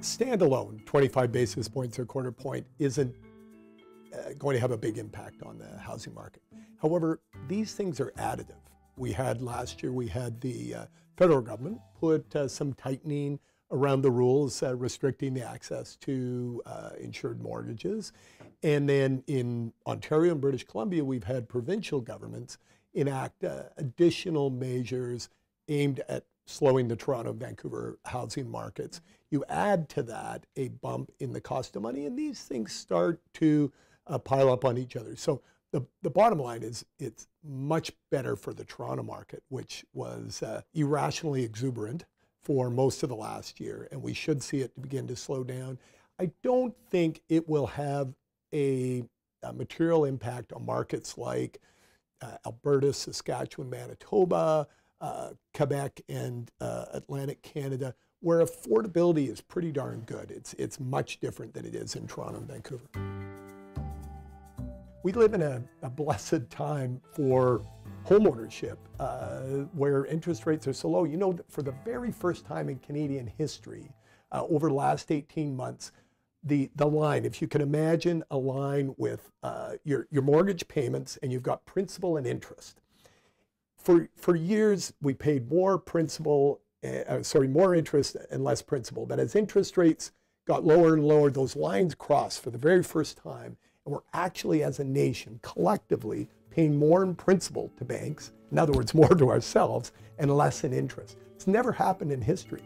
Standalone, 25 basis points or quarter point isn't going to have a big impact on the housing market. However, these things are additive. We had last year, we had the federal government put some tightening around the rules restricting the access to insured mortgages. And then in Ontario and British Columbia, we've had provincial governments enact additional measures aimed at slowing the Toronto, Vancouver housing markets. You add to that a bump in the cost of money, and these things start to pile up on each other. So the bottom line is it's much better for the Toronto market, which was irrationally exuberant for most of the last year, and we should see it begin to slow down. I don't think it will have a material impact on markets like Alberta, Saskatchewan, Manitoba, Quebec, and Atlantic Canada, where affordability is pretty darn good. It's much different than it is in Toronto and Vancouver. We live in a blessed time for homeownership, where interest rates are so low. You know, for the very first time in Canadian history, over the last 18 months, the line, if you can imagine a line with your mortgage payments and you've got principal and interest. For years, we paid more principal, more interest and less principal. But as interest rates got lower and lower, those lines crossed for the very first time. And we're actually, as a nation, collectively paying more in principal to banks, in other words, more to ourselves, and less in interest. It's never happened in history.